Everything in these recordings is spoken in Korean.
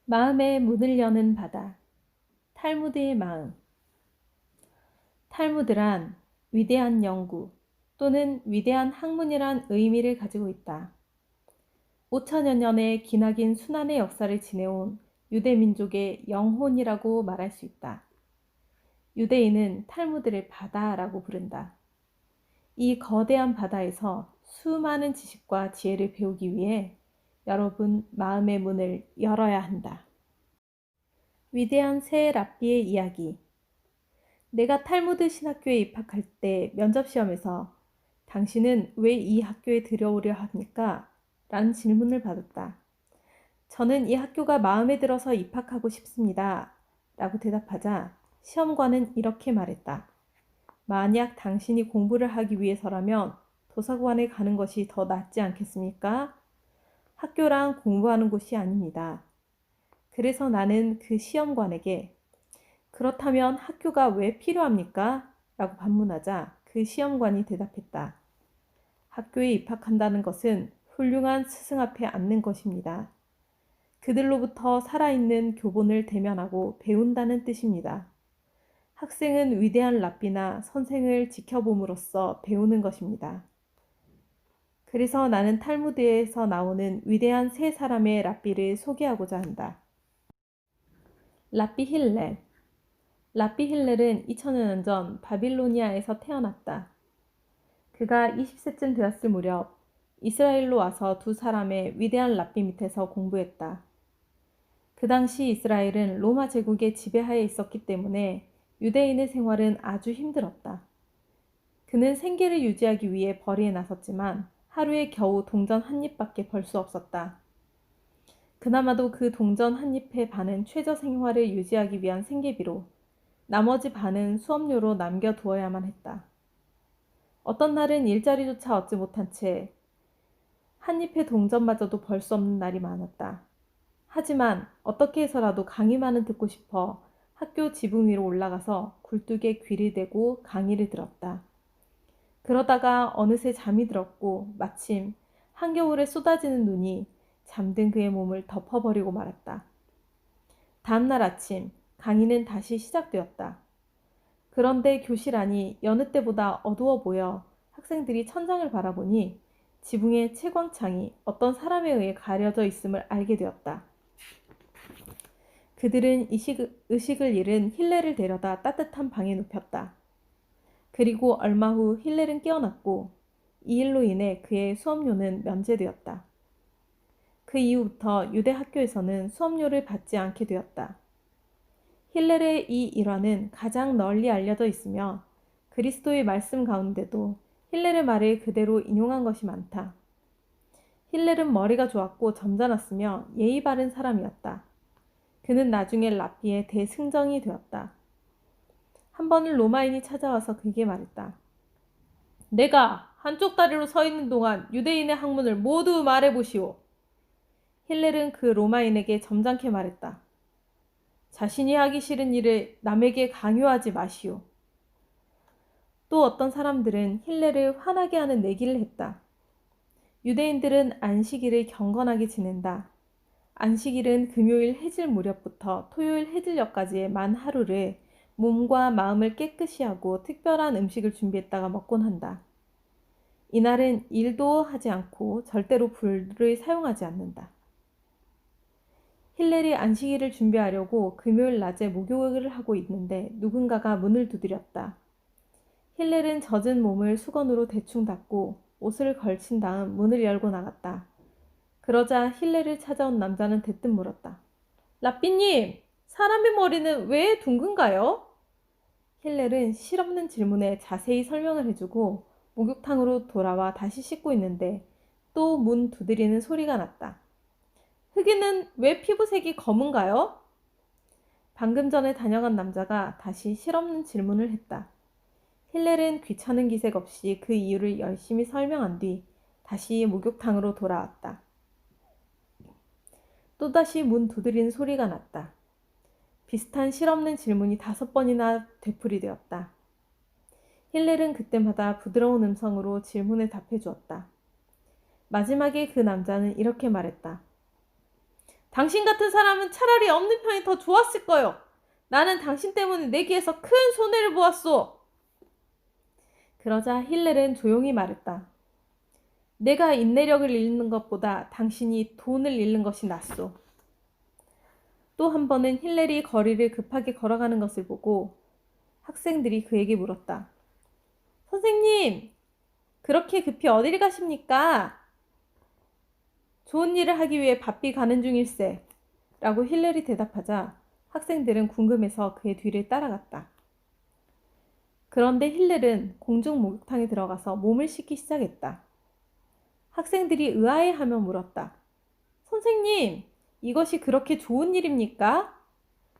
마음의 문을 여는 바다. 탈무드의 마음. 탈무드란 위대한 연구 또는 위대한 학문이란 의미를 가지고 있다. 5천여 년의 기나긴 순환의 역사를 지내온 유대 민족의 영혼이라고 말할 수 있다. 유대인은 탈무드를 바다라고 부른다. 이 거대한 바다에서 수많은 지식과 지혜를 배우기 위해 여러분 마음의 문을 열어야 한다. 위대한 새 랍비의 이야기. 내가 탈무드 신학교에 입학할 때 면접 시험에서 당신은 왜 이 학교에 들어오려 합니까? 라는 질문을 받았다. 저는 이 학교가 마음에 들어서 입학하고 싶습니다. 라고 대답하자 시험관은 이렇게 말했다. 만약 당신이 공부를 하기 위해서라면 도서관에 가는 것이 더 낫지 않겠습니까? 학교랑 공부하는 곳이 아닙니다. 그래서 나는 그 시험관에게 그렇다면 학교가 왜 필요합니까? 라고 반문하자 그 시험관이 대답했다. 학교에 입학한다는 것은 훌륭한 스승 앞에 앉는 것입니다. 그들로부터 살아있는 교본을 대면하고 배운다는 뜻입니다. 학생은 위대한 랍비나 선생을 지켜봄으로써 배우는 것입니다. 그래서 나는 탈무드에서 나오는 위대한 세 사람의 랍비를 소개하고자 한다. 랍비 힐렐. 랍비 힐렐은 2000여 년 전 바빌로니아에서 태어났다. 그가 20세쯤 되었을 무렵 이스라엘로 와서 두 사람의 위대한 랍비 밑에서 공부했다. 그 당시 이스라엘은 로마 제국의 지배하에 있었기 때문에 유대인의 생활은 아주 힘들었다. 그는 생계를 유지하기 위해 벌이에 나섰지만 하루에 겨우 동전 한 입밖에 벌 수 없었다. 그나마도 그 동전 한 입의 반은 최저 생활을 유지하기 위한 생계비로 나머지 반은 수업료로 남겨두어야만 했다. 어떤 날은 일자리조차 얻지 못한 채 한 잎의 동전마저도 벌 수 없는 날이 많았다. 하지만 어떻게 해서라도 강의만은 듣고 싶어 학교 지붕 위로 올라가서 굴뚝에 귀를 대고 강의를 들었다. 그러다가 어느새 잠이 들었고 마침 한겨울에 쏟아지는 눈이 잠든 그의 몸을 덮어버리고 말았다. 다음날 아침 강의는 다시 시작되었다. 그런데 교실 안이 여느 때보다 어두워 보여 학생들이 천장을 바라보니 지붕의 채광창이 어떤 사람에 의해 가려져 있음을 알게 되었다. 그들은 의식을 잃은 힐렐을 데려다 따뜻한 방에 눕혔다. 그리고 얼마 후 힐렐은 깨어났고 이 일로 인해 그의 수업료는 면제되었다. 그 이후부터 유대 학교에서는 수업료를 받지 않게 되었다. 힐렐의 이 일화는 가장 널리 알려져 있으며 그리스도의 말씀 가운데도 힐렐의 말을 그대로 인용한 것이 많다. 힐렐은 머리가 좋았고 점잖았으며 예의 바른 사람이었다. 그는 나중에 랍비의 대승정이 되었다. 한 번은 로마인이 찾아와서 그에게 말했다. 내가 한쪽 다리로 서 있는 동안 유대인의 학문을 모두 말해보시오. 힐렐은 그 로마인에게 점잖게 말했다. 자신이 하기 싫은 일을 남에게 강요하지 마시오. 또 어떤 사람들은 힐렐을 화나게 하는 내기를 했다. 유대인들은 안식일을 경건하게 지낸다. 안식일은 금요일 해질 무렵부터 토요일 해질녘까지의 만 하루를 몸과 마음을 깨끗이 하고 특별한 음식을 준비했다가 먹곤 한다. 이날은 일도 하지 않고 절대로 불을 사용하지 않는다. 힐렐이 안식일을 준비하려고 금요일 낮에 목욕을 하고 있는데 누군가가 문을 두드렸다. 힐렐은 젖은 몸을 수건으로 대충 닦고 옷을 걸친 다음 문을 열고 나갔다. 그러자 힐렐을 찾아온 남자는 대뜸 물었다. 랍비님, 사람의 머리는 왜 둥근가요? 힐렐은 실없는 질문에 자세히 설명을 해주고 목욕탕으로 돌아와 다시 씻고 있는데 또 문 두드리는 소리가 났다. 흑인은 왜 피부색이 검은가요? 방금 전에 다녀간 남자가 다시 실없는 질문을 했다. 힐렐은 귀찮은 기색 없이 그 이유를 열심히 설명한 뒤 다시 목욕탕으로 돌아왔다. 또다시 문 두드리는 소리가 났다. 비슷한 실없는 질문이 5번이나 되풀이되었다. 힐렐은 그때마다 부드러운 음성으로 질문에 답해 주었다. 마지막에 그 남자는 이렇게 말했다. 당신 같은 사람은 차라리 없는 편이 더 좋았을 거요. 나는 당신 때문에 내기에서 큰 손해를 보았소. 그러자 힐렐은 조용히 말했다. 내가 인내력을 잃는 것보다 당신이 돈을 잃는 것이 낫소. 또 한 번은 힐렐이 거리를 급하게 걸어가는 것을 보고 학생들이 그에게 물었다. 선생님, 그렇게 급히 어디를 가십니까? 좋은 일을 하기 위해 바삐 가는 중일세. 라고 힐렐이 대답하자 학생들은 궁금해서 그의 뒤를 따라갔다. 그런데 힐렐은 공중 목욕탕에 들어가서 몸을 씻기 시작했다. 학생들이 의아해하며 물었다. 선생님, 이것이 그렇게 좋은 일입니까?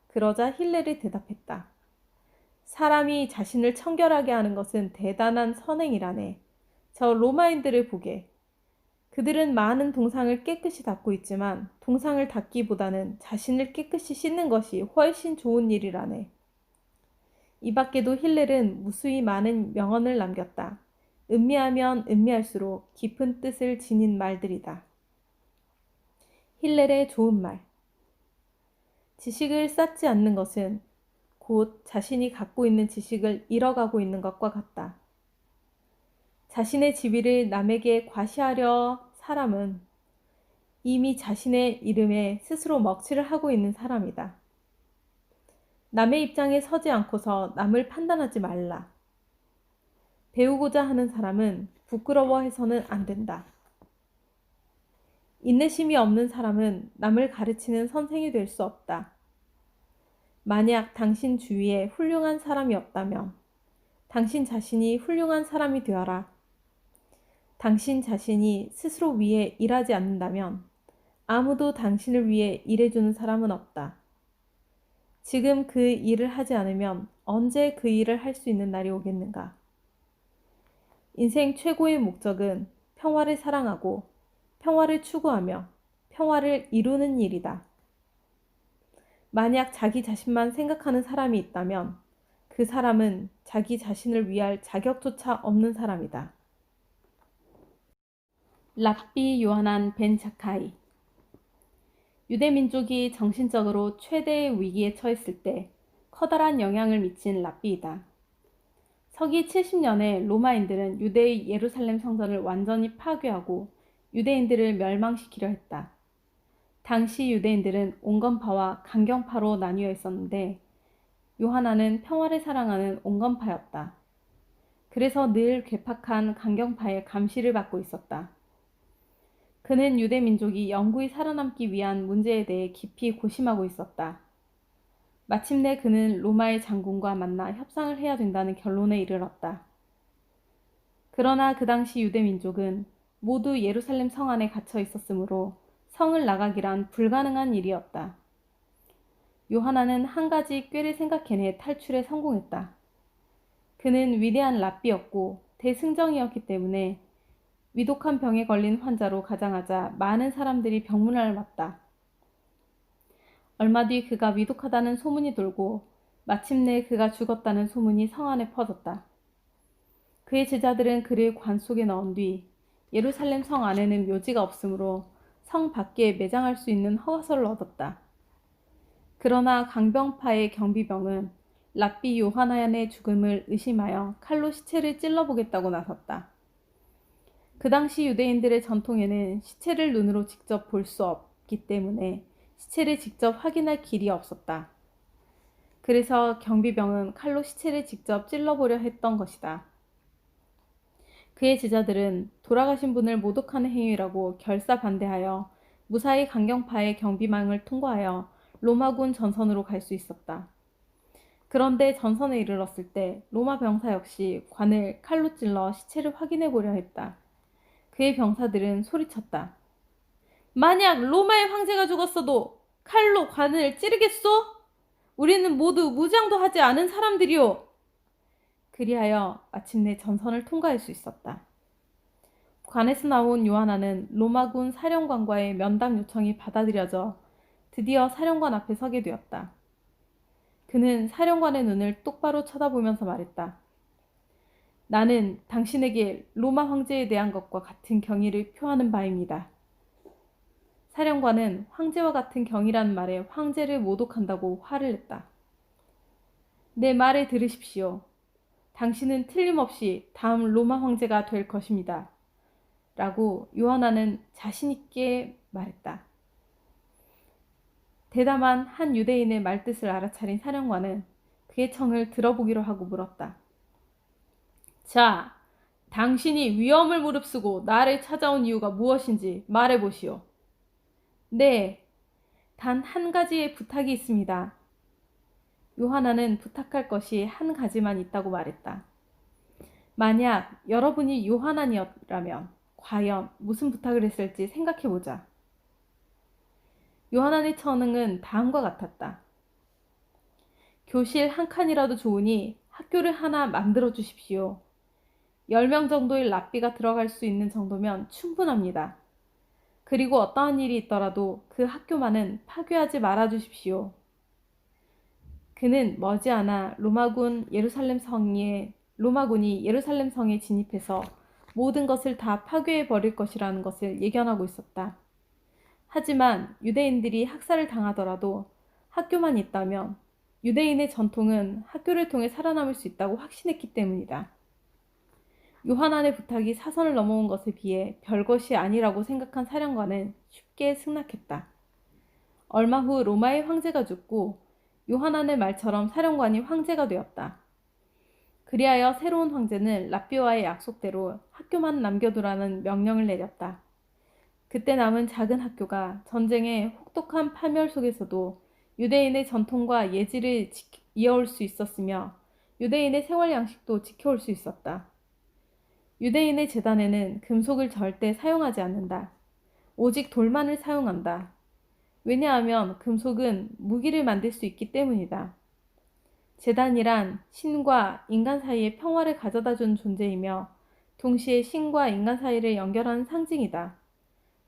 그러자 힐렐이 대답했다. 사람이 자신을 청결하게 하는 것은 대단한 선행이라네. 저 로마인들을 보게. 그들은 많은 동상을 깨끗이 닦고 있지만 동상을 닦기보다는 자신을 깨끗이 씻는 것이 훨씬 좋은 일이라네. 이 밖에도 힐렐은 무수히 많은 명언을 남겼다. 음미하면 음미할수록 깊은 뜻을 지닌 말들이다. 힐렐의 좋은 말. 지식을 쌓지 않는 것은 곧 자신이 갖고 있는 지식을 잃어가고 있는 것과 같다. 자신의 지위를 남에게 과시하려 사람은 이미 자신의 이름에 스스로 먹칠을 하고 있는 사람이다. 남의 입장에 서지 않고서 남을 판단하지 말라. 배우고자 하는 사람은 부끄러워해서는 안 된다. 인내심이 없는 사람은 남을 가르치는 선생이 될 수 없다. 만약 당신 주위에 훌륭한 사람이 없다면 당신 자신이 훌륭한 사람이 되어라. 당신 자신이 스스로 위해 일하지 않는다면 아무도 당신을 위해 일해주는 사람은 없다. 지금 그 일을 하지 않으면 언제 그 일을 할 수 있는 날이 오겠는가? 인생 최고의 목적은 평화를 사랑하고 평화를 추구하며 평화를 이루는 일이다. 만약 자기 자신만 생각하는 사람이 있다면 그 사람은 자기 자신을 위할 자격조차 없는 사람이다. 랍비 요하난 벤 자카이. 유대민족이 정신적으로 최대의 위기에 처했을 때 커다란 영향을 미친 랍비이다. 서기 70년에 로마인들은 유대의 예루살렘 성전을 완전히 파괴하고 유대인들을 멸망시키려 했다. 당시 유대인들은 온건파와 강경파로 나뉘어 있었는데 요하나는 평화를 사랑하는 온건파였다. 그래서 늘 괴팍한 강경파의 감시를 받고 있었다. 그는 유대 민족이 영구히 살아남기 위한 문제에 대해 깊이 고심하고 있었다. 마침내 그는 로마의 장군과 만나 협상을 해야 된다는 결론에 이르렀다. 그러나 그 당시 유대 민족은 모두 예루살렘 성 안에 갇혀 있었으므로 성을 나가기란 불가능한 일이었다. 요하나는 한 가지 꾀를 생각해내 탈출에 성공했다. 그는 위대한 랍비였고 대승정이었기 때문에 위독한 병에 걸린 환자로 가장하자 많은 사람들이 병문안을 왔다. 얼마 뒤 그가 위독하다는 소문이 돌고 마침내 그가 죽었다는 소문이 성 안에 퍼졌다. 그의 제자들은 그를 관 속에 넣은 뒤 예루살렘 성 안에는 묘지가 없으므로 성 밖에 매장할 수 있는 허가서를 얻었다. 그러나 강병파의 경비병은 랍비 요하나의 죽음을 의심하여 칼로 시체를 찔러보겠다고 나섰다. 그 당시 유대인들의 전통에는 시체를 눈으로 직접 볼 수 없기 때문에 시체를 직접 확인할 길이 없었다. 그래서 경비병은 칼로 시체를 직접 찔러보려 했던 것이다. 그의 제자들은 돌아가신 분을 모독하는 행위라고 결사 반대하여 무사히 강경파의 경비망을 통과하여 로마군 전선으로 갈 수 있었다. 그런데 전선에 이르렀을 때 로마 병사 역시 관을 칼로 찔러 시체를 확인해 보려 했다. 그의 병사들은 소리쳤다. 만약 로마의 황제가 죽었어도 칼로 관을 찌르겠소? 우리는 모두 무장도 하지 않은 사람들이오. 그리하여 마침내 전선을 통과할 수 있었다. 관에서 나온 요하나는 로마군 사령관과의 면담 요청이 받아들여져 드디어 사령관 앞에 서게 되었다. 그는 사령관의 눈을 똑바로 쳐다보면서 말했다. 나는 당신에게 로마 황제에 대한 것과 같은 경의를 표하는 바입니다. 사령관은 황제와 같은 경이라는 말에 황제를 모독한다고 화를 냈다. 내 말을 들으십시오. 당신은 틀림없이 다음 로마 황제가 될 것입니다. 라고 요하나는 자신있게 말했다. 대담한 한 유대인의 말뜻을 알아차린 사령관은 그의 청을 들어보기로 하고 물었다. 자, 당신이 위험을 무릅쓰고 나를 찾아온 이유가 무엇인지 말해보시오. 네, 단 한 가지의 부탁이 있습니다. 요하나는 부탁할 것이 한 가지만 있다고 말했다. 만약 여러분이 요하나니었다면 과연 무슨 부탁을 했을지 생각해보자. 요하나의 처능은 다음과 같았다. 교실 한 칸이라도 좋으니 학교를 하나 만들어 주십시오. 10명 정도의 랍비가 들어갈 수 있는 정도면 충분합니다. 그리고 어떠한 일이 있더라도 그 학교만은 파괴하지 말아 주십시오. 그는 머지않아 로마군이 예루살렘 성에 진입해서 모든 것을 다 파괴해 버릴 것이라는 것을 예견하고 있었다. 하지만 유대인들이 학살을 당하더라도 학교만 있다면 유대인의 전통은 학교를 통해 살아남을 수 있다고 확신했기 때문이다. 요하나의 부탁이 사선을 넘어온 것에 비해 별것이 아니라고 생각한 사령관은 쉽게 승낙했다. 얼마 후 로마의 황제가 죽고 요하나의 말처럼 사령관이 황제가 되었다. 그리하여 새로운 황제는 랍비와의 약속대로 학교만 남겨두라는 명령을 내렸다. 그때 남은 작은 학교가 전쟁의 혹독한 파멸 속에서도 유대인의 전통과 예지를 이어올 수 있었으며 유대인의 생활 양식도 지켜올 수 있었다. 유대인의 제단에는 금속을 절대 사용하지 않는다. 오직 돌만을 사용한다. 왜냐하면 금속은 무기를 만들 수 있기 때문이다. 제단이란 신과 인간 사이의 평화를 가져다 준 존재이며 동시에 신과 인간 사이를 연결하는 상징이다.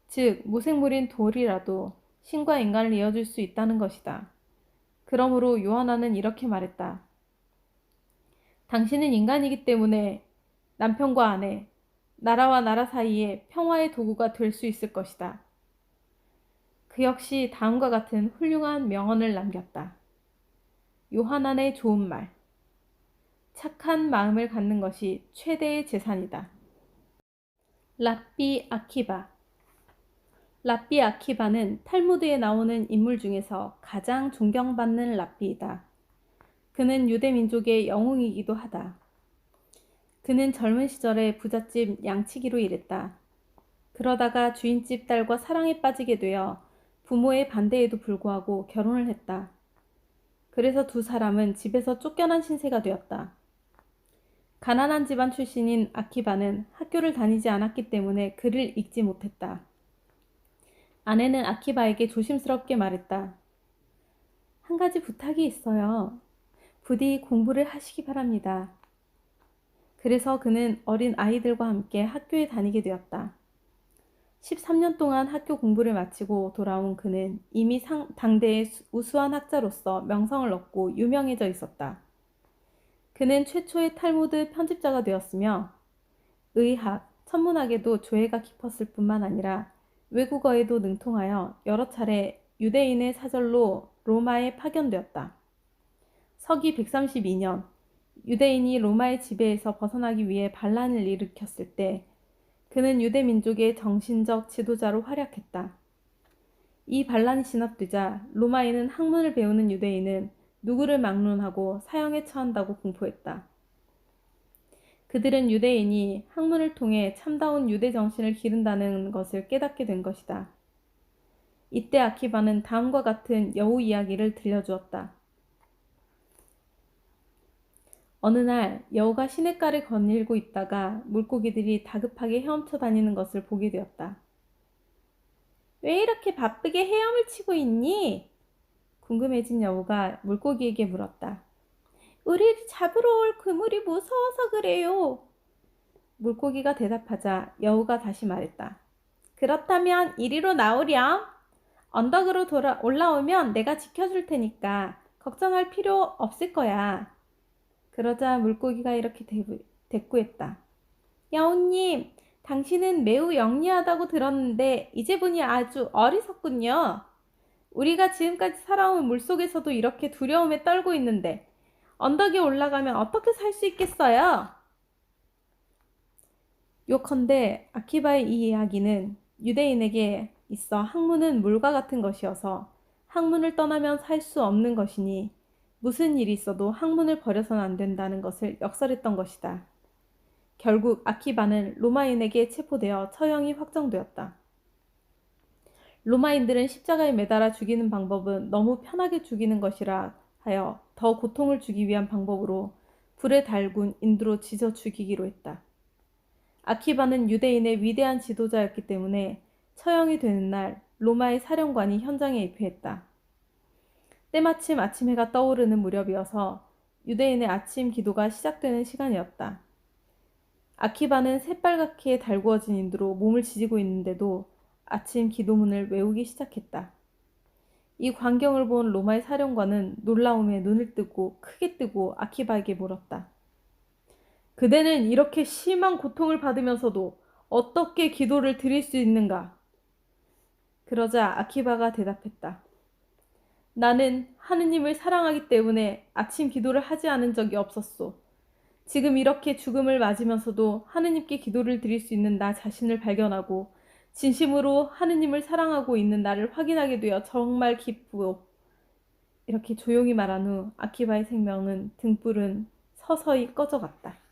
즉 무생물인 돌이라도 신과 인간을 이어줄 수 있다는 것이다. 그러므로 요하나는 이렇게 말했다. 당신은 인간이기 때문에 남편과 아내, 나라와 나라 사이에 평화의 도구가 될 수 있을 것이다. 그 역시 다음과 같은 훌륭한 명언을 남겼다. 요하나의 좋은 말. 착한 마음을 갖는 것이 최대의 재산이다. 랍비 아키바. 랍비 아키바는 탈무드에 나오는 인물 중에서 가장 존경받는 랍비이다. 그는 유대 민족의 영웅이기도 하다. 그는 젊은 시절에 부잣집 양치기로 일했다. 그러다가 주인집 딸과 사랑에 빠지게 되어 부모의 반대에도 불구하고 결혼을 했다. 그래서 두 사람은 집에서 쫓겨난 신세가 되었다. 가난한 집안 출신인 아키바는 학교를 다니지 않았기 때문에 글을 읽지 못했다. 아내는 아키바에게 조심스럽게 말했다. 한 가지 부탁이 있어요. 부디 공부를 하시기 바랍니다. 그래서 그는 어린 아이들과 함께 학교에 다니게 되었다. 13년 동안 학교 공부를 마치고 돌아온 그는 이미 당대의 우수한 학자로서 명성을 얻고 유명해져 있었다. 그는 최초의 탈무드 편집자가 되었으며 의학, 천문학에도 조예가 깊었을 뿐만 아니라 외국어에도 능통하여 여러 차례 유대인의 사절로 로마에 파견되었다. 서기 132년 유대인이 로마의 지배에서 벗어나기 위해 반란을 일으켰을 때 그는 유대 민족의 정신적 지도자로 활약했다. 이 반란이 진압되자 로마에는 학문을 배우는 유대인은 누구를 막론하고 사형에 처한다고 공포했다. 그들은 유대인이 학문을 통해 참다운 유대 정신을 기른다는 것을 깨닫게 된 것이다. 이때 아키바는 다음과 같은 여우 이야기를 들려주었다. 어느 날 여우가 시냇가를 거닐고 있다가 물고기들이 다급하게 헤엄쳐 다니는 것을 보게 되었다. 왜 이렇게 바쁘게 헤엄을 치고 있니? 궁금해진 여우가 물고기에게 물었다. 우리를 잡으러 올 그물이 무서워서 그래요. 물고기가 대답하자 여우가 다시 말했다. 그렇다면 이리로 나오렴. 언덕으로 올라오면 내가 지켜줄 테니까 걱정할 필요 없을 거야. 그러자 물고기가 이렇게 대꾸했다. 여우님, 당신은 매우 영리하다고 들었는데 이제 보니 아주 어리석군요. 우리가 지금까지 살아온 물속에서도 이렇게 두려움에 떨고 있는데 언덕에 올라가면 어떻게 살 수 있겠어요? 요컨대 아키바의 이 이야기는 유대인에게 있어 학문은 물과 같은 것이어서 학문을 떠나면 살 수 없는 것이니 무슨 일이 있어도 학문을 버려서는 안 된다는 것을 역설했던 것이다. 결국 아키바는 로마인에게 체포되어 처형이 확정되었다. 로마인들은 십자가에 매달아 죽이는 방법은 너무 편하게 죽이는 것이라 하여 더 고통을 주기 위한 방법으로 불에 달군 인두로 지져 죽이기로 했다. 아키바는 유대인의 위대한 지도자였기 때문에 처형이 되는 날 로마의 사령관이 현장에 입회했다. 때마침 아침 해가 떠오르는 무렵이어서 유대인의 아침 기도가 시작되는 시간이었다. 아키바는 새빨갛게 달구어진 인두로 몸을 지지고 있는데도 아침 기도문을 외우기 시작했다. 이 광경을 본 로마의 사령관은 놀라움에 눈을 크게 뜨고 아키바에게 물었다. 그대는 이렇게 심한 고통을 받으면서도 어떻게 기도를 드릴 수 있는가? 그러자 아키바가 대답했다. 나는 하느님을 사랑하기 때문에 아침 기도를 하지 않은 적이 없었소. 지금 이렇게 죽음을 맞으면서도 하느님께 기도를 드릴 수 있는 나 자신을 발견하고 진심으로 하느님을 사랑하고 있는 나를 확인하게 되어 정말 기쁘오. 이렇게 조용히 말한 후 아키바의 생명은 등불은 서서히 꺼져갔다.